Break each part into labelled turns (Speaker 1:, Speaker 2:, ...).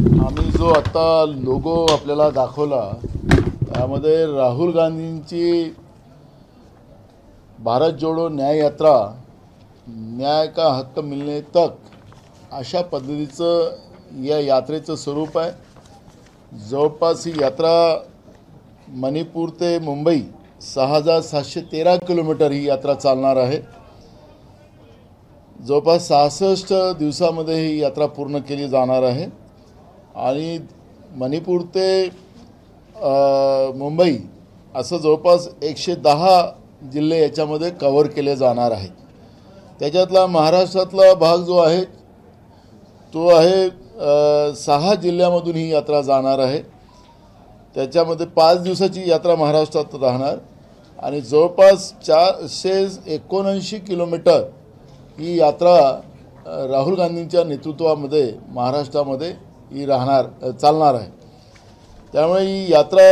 Speaker 1: आम्ही जो आता लोगो आपल्याला दाखवला त्यामध्ये राहुल गांधींची भारत जोडो न्याय यात्रा, न्याय का हक्क मिलने तक अशा पद्धतीचं या यात्रेचं स्वरूप आहे। जवळपास ही यात्रा मणिपूर ते मुंबई 6713 किलोमीटर ही यात्रा चालणार आहे। जवळपास 66 दिवसामध्ये ही यात्रा पूर्ण केली जाणार आहे आणि मणिपूर ते मुंबई असं जवळपास 110 जिल्हे याच्यामध्ये कव्हर केले जाणार आहेत। त्याच्यातला महाराष्ट्रातला भाग जो आहे तो आहे 6 जिल्ह्यामधून ही यात्रा जाणार आहे। त्याच्यामध्ये 5 दिवसाची यात्रा महाराष्ट्रात राहणार आणि जवळपास 479 किलोमीटर ही यात्रा राहुल गांधींच्या नेतृत्वामध्ये महाराष्ट्रामध्ये ही चालणार आहे। त्यामुळे ही यात्रा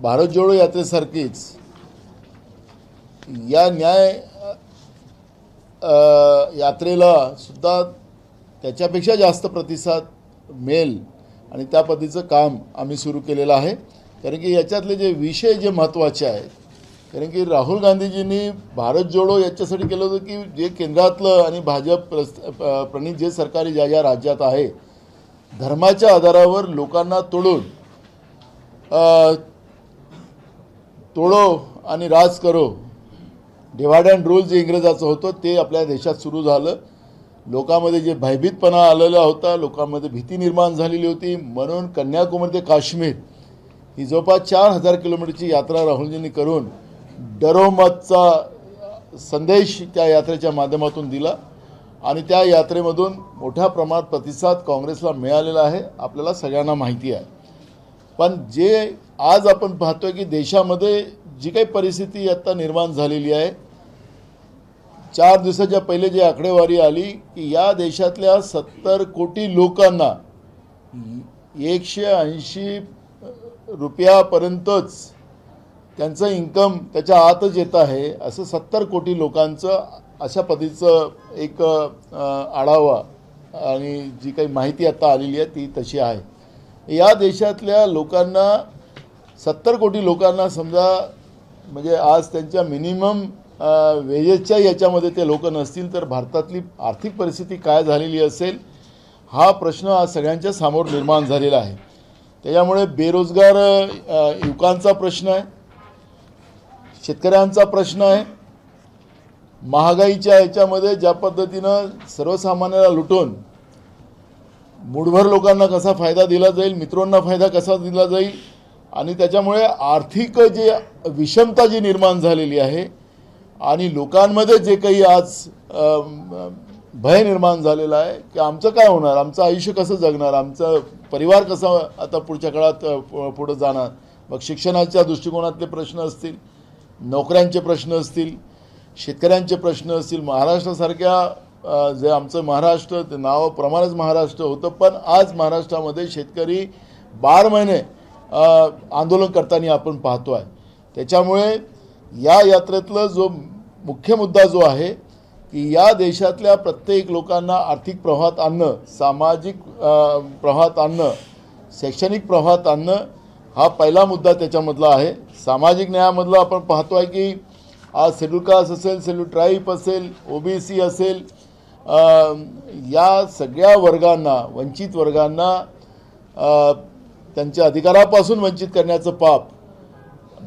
Speaker 1: भारत जोडो यात्रेसारखीच या न्याय यात्रेला सुद्धा त्याच्यापेक्षा जास्त प्रतिसाद मिळेल आणि त्या पद्धतीचं काम आम्ही सुरू केलेलं आहे। कारण की याच्यातले जे विषय जे महत्त्वाचे आहेत, कारण की राहुल गांधीजींनी भारत जोडो याच्यासाठी केलं होतं की जे केंद्रातलं आणि भाजप प्रणित जे सरकारी ज्या राज्यात आहे धर्माच्या आधारावर लोकांना तोडो आणि राज करो, डिवाइड अँड रूल जे इंग्रजाचं होतं ते आपल्या देशात सुरू झालं। लोकांमध्ये जे भयभीतपणा आलेला होता, लोकांमध्ये भीती निर्माण झालेली होती, म्हणून कन्याकुमारी ते काश्मीर ही जवळपास 4000 किलोमीटरची यात्रा राहुलजींनी करून डरो मतचा संदेश त्या यात्रेच्या माध्यमातून दिला आणि त्या यात्रेमधून मोठ्या प्रमाणात प्रतिसाद काँग्रेसला मिळालेला आहे, आपल्याला सगळ्यांना माहिती आहे। पण जे आज आपण पाहतोय की देशामध्ये जी काही परिस्थिती आता निर्माण झालेली आहे, 4 दिवसाच्या पहिले जे आकडेवारी आली की या देशातल्या 70 कोटी लोकांना 180 रुपयापर्यंतच त्यांचं इन्कम त्याच्या आतच येत आहे, असं 70 कोटी लोकांचं अशा पद्धतीचं एक आढावा आणि जी काही माहिती आता आलेली आहे ती तशी आहे। या देशातल्या लोकांना 70 कोटी लोकांना समजा म्हणजे आज त्यांच्या मिनिमम वेजेसच्या याच्यामध्ये ते लोक नसतील तर भारतातली आर्थिक परिस्थिती काय झालेली असेल हा प्रश्न आज सगळ्यांच्या समोर निर्माण झालेला आहे। त्याच्यामुळे बेरोजगार युवकांचा प्रश्न आहे, शेतकऱ्यांचा प्रश्न आहे, महागाईच्या याच्यामध्ये ज्या पद्धतीनं सर्वसामान्याला लुटून मूठभर लोकांना कसा फायदा दिला जाईल, मित्रांना फायदा कसा दिला जाईल आणि त्याच्यामुळे आर्थिक जे विषमता जी निर्माण झालेली आहे आणि लोकांमध्ये जे काही आज भय निर्माण झालेला आहे की आमचं काय होणार, आमचं आयुष्य कसं जगणार, आमचा परिवार कसा आता पुढच्या काळात पुढे जाणार। मग शिक्षणाच्या दृष्टिकोनातले प्रश्न असतील, नोकऱ्यांचे प्रश्न असतील, शेतकऱ्यांचे प्रश्न असतील। महाराष्ट्रासारख्या जे आमचं महाराष्ट्र ते नावाप्रमाणेच महाराष्ट्र होतं, पण आज महाराष्ट्रामध्ये शेतकरी 12 महिने आंदोलन करताना आपण पाहतो आहे। त्याच्यामुळे या यात्रेतला जो मुख्य मुद्दा जो आहे की या देशातल्या प्रत्येक लोकांना आर्थिक प्रवाहात आणणं, सामाजिक प्रवाहात आणणं, शैक्षणिक प्रवाहात आणणं हा पहिला मुद्दा त्याच्यामधला आहे। सामाजिक न्यायामधला आपण पाहतो आहे की आज शेड्यूल कास्ट असेल, शेड्यूल ट्राईब असेल, ओबीसी असेल, या सगळ्या वर्गांना, वंचित वर्गांना त्यांच्या अधिकारापासून वंचित करण्याचं पाप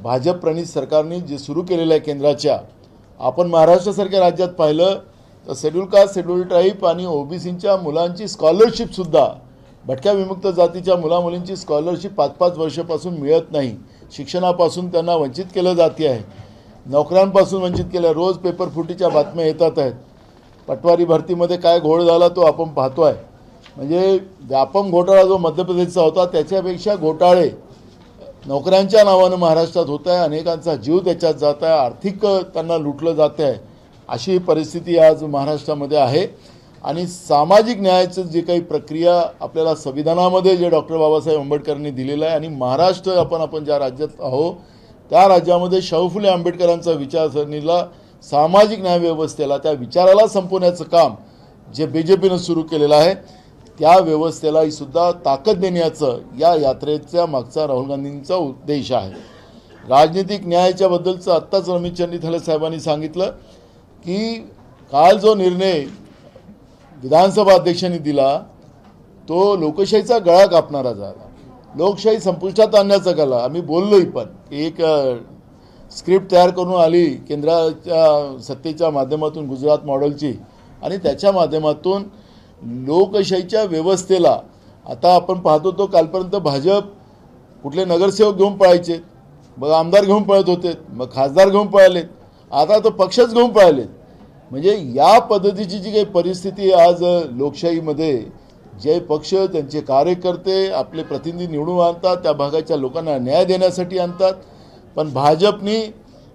Speaker 1: भाजप प्रणित सरकारने जे सुरू केलेलं आहे केंद्राच्या, आपण महाराष्ट्रासारख्या राज्यात पाहिलं तर शेड्यूल कास्ट, शेड्यूल ट्राईब आणि ओबीसीच्या मुलांची स्कॉलरशिपसुद्धा, भटक्या विमुक्त जातीच्या मुलामुलींची स्कॉलरशिप 5-5 वर्षापासून मिळत नाही, शिक्षणापासून त्यांना वंचित केलं जाते आहे, नोकऱ्यांपासून वंचित केलं। रोज पेपर फुटीच्या बातम्या येतात आहेत। पटवारी भरतीमध्ये काय घोळ झाला तो आपण पाहतो आहे। म्हणजे व्यापम घोटाळा जो मध्य प्रदेशचा होता त्याच्यापेक्षा घोटाळे नोकऱ्यांच्या नावानं महाराष्ट्रात होत आहे, अनेकांचा जीव त्याच्यात जात आहे, आर्थिक त्यांना लुटलं जात आहे, अशी परिस्थिती आज महाराष्ट्रामध्ये आहे। आणि सामाजिक न्यायाचं जे काही प्रक्रिया आपल्याला संविधानामध्ये जे डॉक्टर बाबासाहेब आंबेडकरांनी दिलेलं आहे आणि महाराष्ट्र आपण ज्या राज्यात आहोत त्या राज्यामध्ये शाहू फुले आंबेडकरांचा विचारसरणीला, सामाजिक न्याय व्यवस्थेला, त्या विचाराला संपवण्याचं काम जे BJPनं सुरू केलेलं आहे त्या व्यवस्थेलाही सुद्धा ताकद देण्याचं या यात्रेच्या मागचा राहुल गांधींचा उद्देश आहे. राजनीतिक न्यायाच्या बद्दलचं आत्ताच रमेश चंडीथले साहेबांनी सांगितलं की काल जो निर्णय विधानसभा अध्यक्षांनी दिला तो लोकशाहीचा गळा कापणारा झाला, लोकशाही संपुष्टात आणण्याचा केला. आम्ही बोललोही पण एक स्क्रिप्ट तयार करून आली केंद्राच्या सत्तेच्या माध्यमातून गुजरात मॉडेलची, आणि त्याच्या माध्यमातून लोकशाहीच्या व्यवस्थेला आता आपण पाहतो तो कालपर्यंत भाजप कुठले नगरसेवक घेऊन पळायचे, मग आमदार घेऊन पळत होते, मग खासदार घेऊन पळालेत, आता तो पक्षच घेऊन पळालेत. म्हणजे या पद्धतीची जी काही परिस्थिती आज लोकशाहीमध्ये, जे पक्ष त्यांचे कार्यकर्ते आपले प्रतिनिधी निवडून आणतात त्या भागाच्या लोकांना न्याय देण्यासाठी आणतात, पण भाजपनी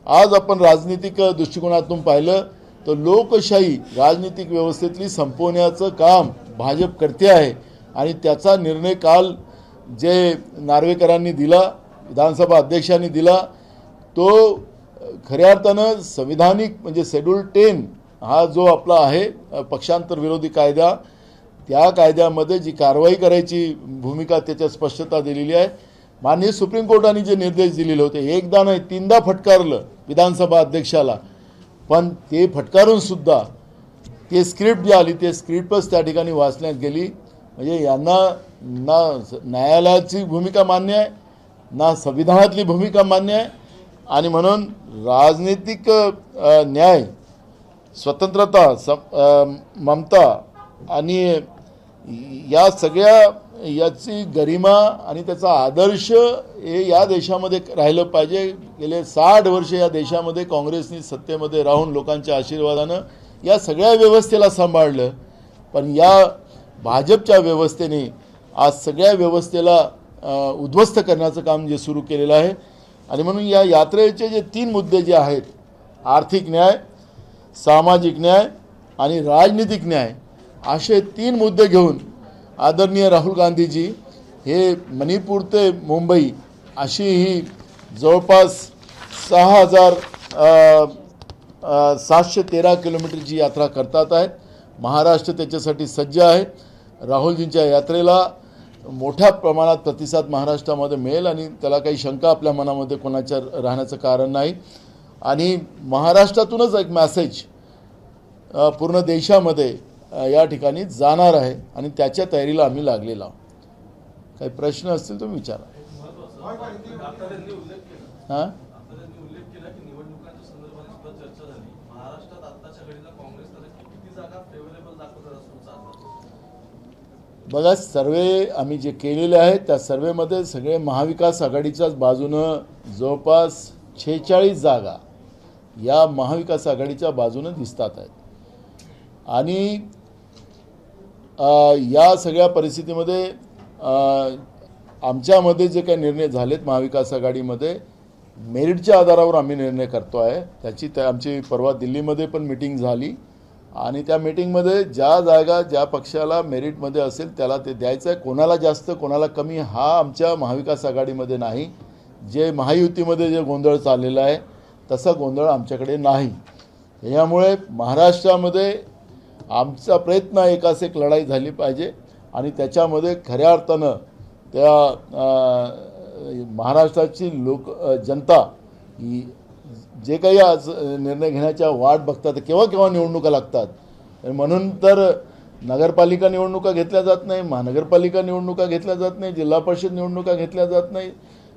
Speaker 1: आज आपण राजनीतिक दृष्टिकोनातून पाहिलं तर लोकशाही राजनीतिक व्यवस्थेतली संपवण्याचं काम भाजप करते आहे. आणि त्याचा निर्णय काल जे नार्वेकरांनी दिला, विधानसभा अध्यक्षांनी दिला, तो खऱ्या अर्थानं संविधानिक म्हणजे शेड्यूल 10 हा जो आपला आहे पक्षांतर विरोधी कायदा, त्या कायद्यामध्ये जी कारवाई करायची भूमिका त्याच्यात स्पष्टता दिलेली आहे. माननीय सुप्रीम कोर्टाने जे निर्देश दिलेले होते, एकदा नाही तीनदा फटकारलं विधानसभा अध्यक्षाला, पण ते फटकारून सुद्धा ते स्क्रिप्ट जी आली ते स्क्रिप्टच त्या ठिकाणी वाचण्यात गेली. म्हणजे यांना ना न्यायालयाची भूमिका मान्य आहे ना संविधानातली भूमिका मान्य आहे. आणि म्हणून राजनीतिक न्याय, स्वतंत्रता, ममता आणि या सगळ्या याची गरिमा आणि त्याचा आदर्श हे या देशामध्ये राहिलं पाहिजे. गेले 60 वर्ष या देशामध्ये काँग्रेसनी सत्तेमध्ये राहून लोकांच्या आशीर्वादानं या सगळ्या व्यवस्थेला सांभाळलं, पण या भाजपच्या व्यवस्थेने आज सगळ्या व्यवस्थेला उद्ध्वस्त करण्याचं काम जे सुरू केलेलं आहे. आणि म्हणून या यात्रेचे जे 3 मुद्दे जे आहेत, आर्थिक न्याय, सामाजिक न्याय आणि राजनीतिक न्याय, असे 3 मुद्दे घेऊन आदरणीय राहुल गांधीजी हे मणिपूर ते मुंबई अशी ही जवळपास 6,713 किलोमीटरची यात्रा करतात आहेत. महाराष्ट्र त्याच्यासाठी सज्ज आहे. राहुलजींच्या यात्रेला मोठ्या प्रमाणात प्रतिसाद महाराष्ट्रामध्ये मिळेल आणि त्याला काही शंका आपल्या मनामध्ये कोणाच्या राहण्याचं कारण नाही. आणि महाराष्ट्रातूनच एक मेसेज पूर्ण देशामध्ये या ठिकाणी जाणार आहे आणि त्याच्या तयारीला आम्ही लागलेलो आहोत. काही प्रश्न असतील तुम्ही विचारा. हां, बघा, सर्वे आम्ही जे केलेले आहेत त्या सर्वेमध्ये सगळे महाविकास आघाडीच्याच बाजूनं जवळपास 46 जागा या महाविकास आघाडीच्या बाजूनं दिसतात आहेत. आणि या सगळ्या परिस्थितीमध्ये आमच्यामध्ये जे काही निर्णय झालेत महाविकास आघाडीमध्ये मेरिटच्या आधारावर आम्ही निर्णय करतो आहे. त्याची आमची परवा दिल्लीमध्ये पण मीटिंग झाली आणि त्या मीटिंगमध्ये ज्या जागा ज्या पक्षाला मेरिटमध्ये असेल त्याला ते द्यायचं आहे. कोणाला जास्त कोणाला कमी हा आमच्या महाविकास आघाडीमध्ये नाही. जे महायुतीमध्ये जे गोंधळ चाललेला आहे तसा गोंधळ आमच्याकडे नाही. यामुळे महाराष्ट्रामध्ये आमचा प्रयत्न एकास एक लढाई झाली पाहिजे आणि त्याच्यामध्ये खऱ्या अर्थानं त्या महाराष्ट्राची जनता ही जे काही आज निर्णय घेण्याच्या वाट बघतात, केव्हा केव्हा निवडणुका लागतात. म्हणून तर नगरपालिका निवडणुका घेतल्या जात नाही, महानगरपालिका निवडणुका घेतल्या जात नाही, जिल्हा परिषद निवडणुका घेतल्या जात नाही.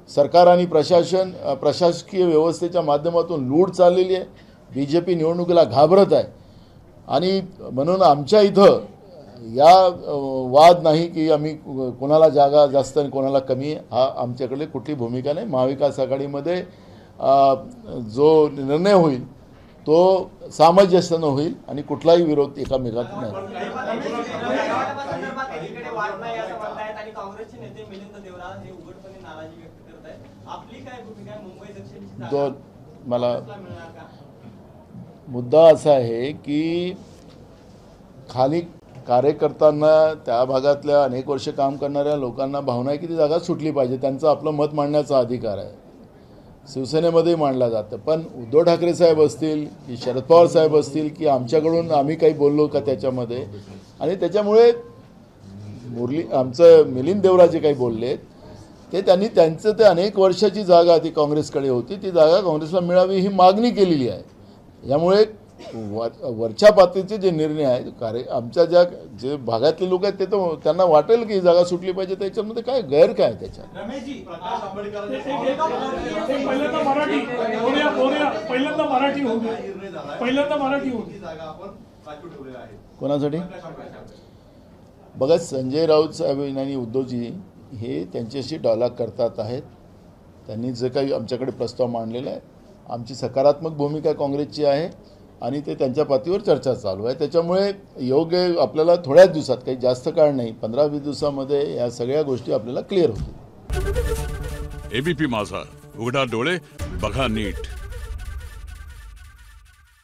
Speaker 1: सरकार आणि प्रशासकीय व्यवस्थेच्या माध्यमातून लूट चाललेली आहे. BJP निवडणुकीला घाबरत आहे. आणि म्हणून आमच्या इथं या वाद नाही की आम्ही कोणाला जागा जास्त आणि कोणाला कमी, हा आमच्याकडे कुठली भूमिका नाही. महाविकास आघाडीमध्ये जो निर्णय होईल तो सामंजस्यानं होईल आणि कुठलाही विरोध एकामेकात नाही. मला मुद्दा असा आहे की खाली कार्यकर्त्यांना त्या भागातल्या अनेक वर्ष काम करणाऱ्या लोकांना भावना आहे की ती जागा सुटली पाहिजे, त्यांचं आपलं मत मांडण्याचा अधिकार आहे. शिवसेनेमध्ये मांडला जातं, पण उद्धव ठाकरे साहेब असतील की शरद पवार साहेब असतील की आमच्याकडून आम्ही काही बोललो का त्याच्यामध्ये. आणि त्याच्यामुळे आमचं मिलिंद देवरा जे काही बोलले ते त्यांनी त्यांचं ते अनेक वर्षाची जागा ती काँग्रेसकडे होती, ती जागा काँग्रेसला मिळावी ही मागणी केलेली आहे। यामुळे वरच्या पातळीचे जे निर्णय आहेत आमच्या जे भागातले लोक आहेत ते तर त्यांना वाटेल की ही जागा सुटली पाहिजे, त्याच्यामध्ये काय गैर काय त्याच्यात। कोणासाठी बघा, संजय राऊत साहेब आणि उद्धवजी हे त्यांच्याशी डायलॉग करतात आहेत। त्यांनी जे काही आमच्याकडे प्रस्ताव मांडलेला आहे, आमची सकारात्मक भूमिका काँग्रेसची आहे आणि ते त्यांच्या पातळीवर चर्चा चालू आहे। त्याच्यामुळे योग्य आपल्याला थोड्याच दिवसात, काही जास्त काळ नाही, 15-20 दिवसामध्ये या सगळ्या गोष्टी आपल्याला क्लिअर होतील।
Speaker 2: एबीपी माझा, उघडा डोळे बघा नीट।